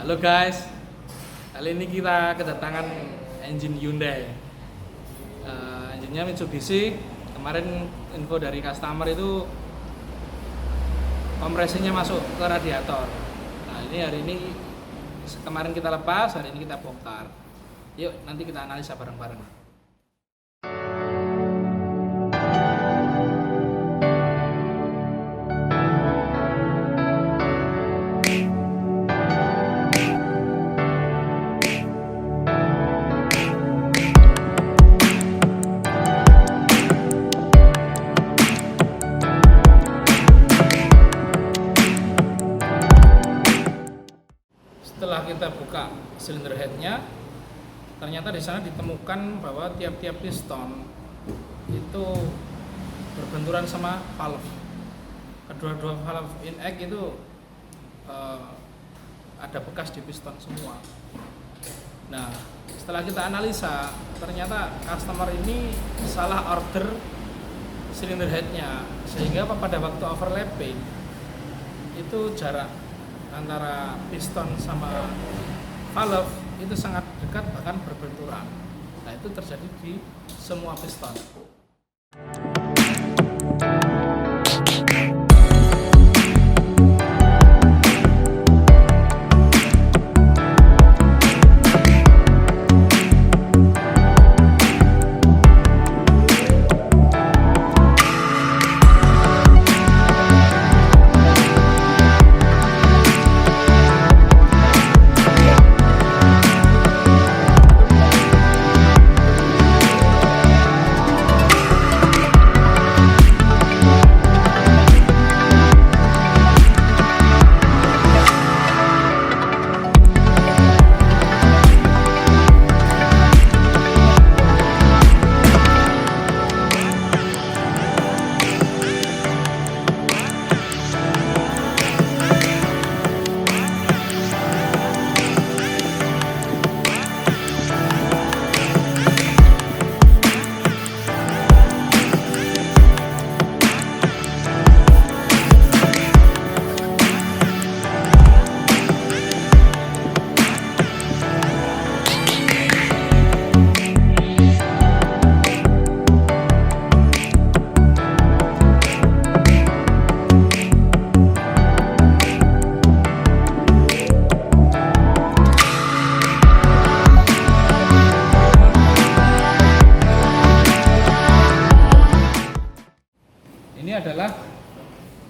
Halo guys, kali ini kita kedatangan engine Hyundai. Engine-nya Mitsubishi. Kemarin info dari customer itu kompresinya masuk ke radiator. Nah ini hari ini kemarin kita lepas, hari ini kita bongkar. Yuk nanti kita analisa bareng-bareng. Setelah kita buka silinder headnya, ternyata di sana ditemukan bahwa tiap-tiap piston itu berbenturan sama valve. Kedua-dua valve in-egg itu ada bekas di piston semua. Nah, setelah kita analisa, ternyata customer ini salah order silinder headnya, sehingga pada waktu overlapping itu jarak antara piston sama valve itu sangat dekat, bahkan berbenturan. Nah, itu terjadi di semua piston. Ini adalah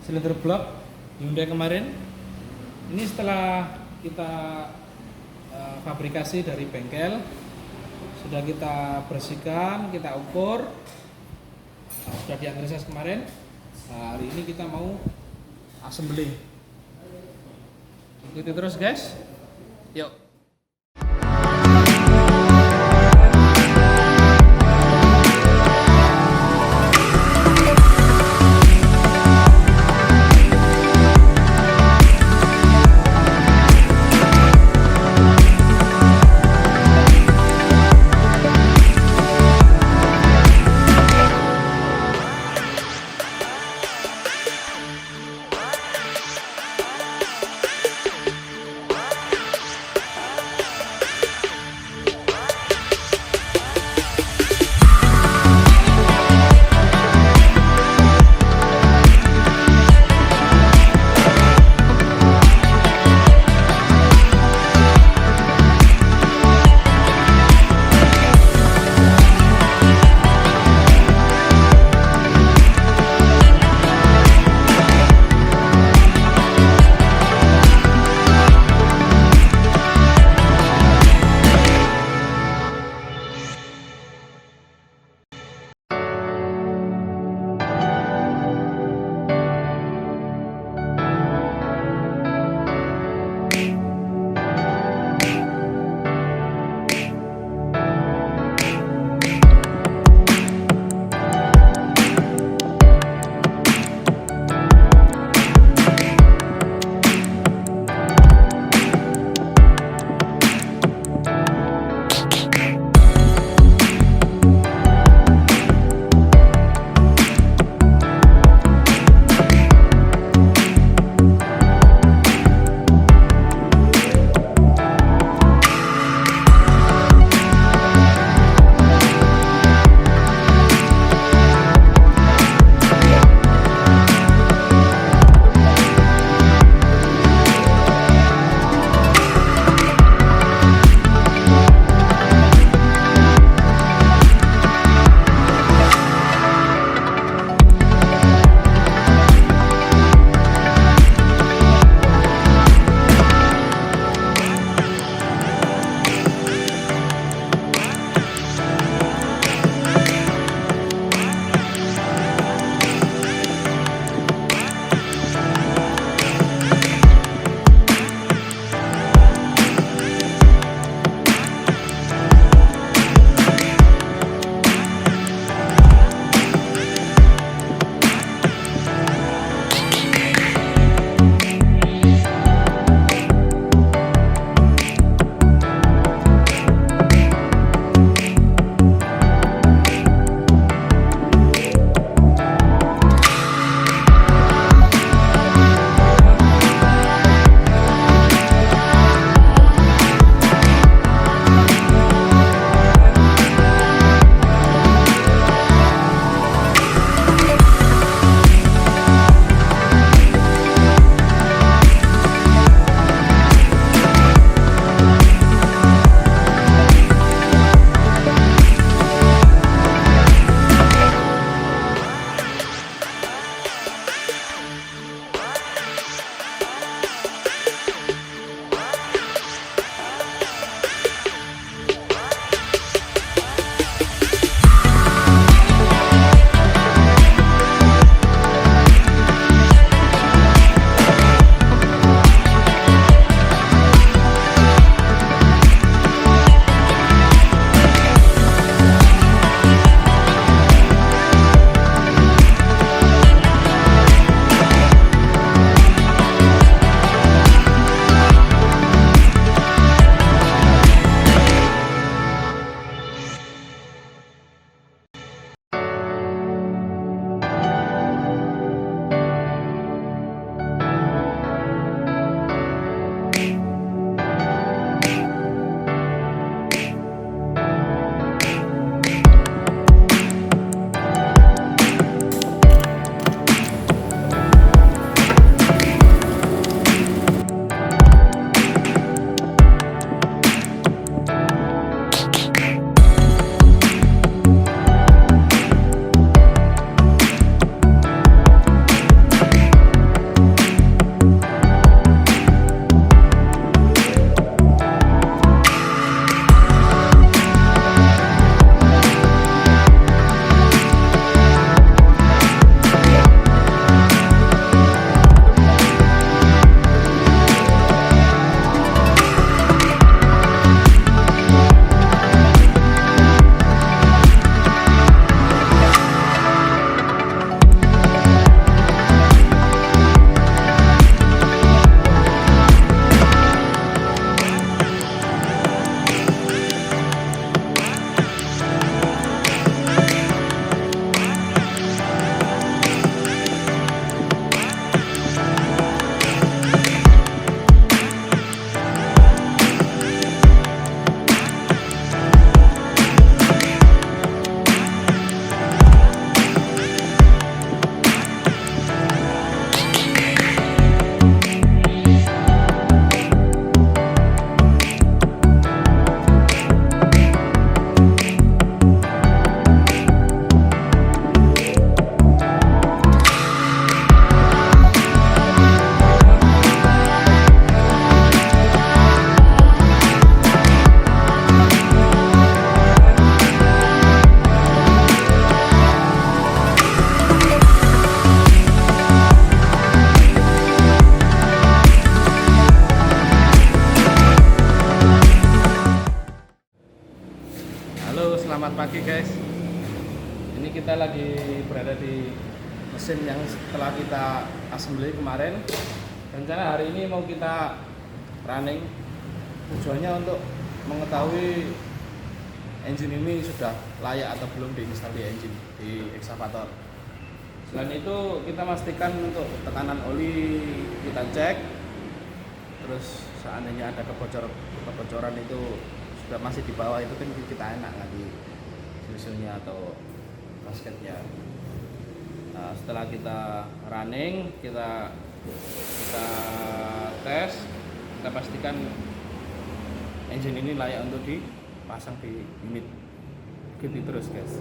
silinder blok Hyundai kemarin. Ini setelah kita fabrikasi dari bengkel, sudah kita bersihkan, kita ukur, sudah dianalisis kemarin. Nah, hari ini kita mau assembly. Ikuti terus guys. Yuk. selamat pagi guys. Ini kita lagi berada di mesin yang setelah kita assembly kemarin. Rencana hari ini mau kita running. Tujuannya untuk mengetahui engine ini sudah layak atau belum diinstal di engine di ekskavator. Selain itu kita pastikan untuk tekanan oli kita cek. Terus seandainya ada kebocoran itu sudah masih di bawah, itu kan kita enak ganti silsilnya atau gasketnya. Nah, setelah kita running, kita tes, kita pastikan engine ini layak untuk dipasang di unit. Gitu terus guys.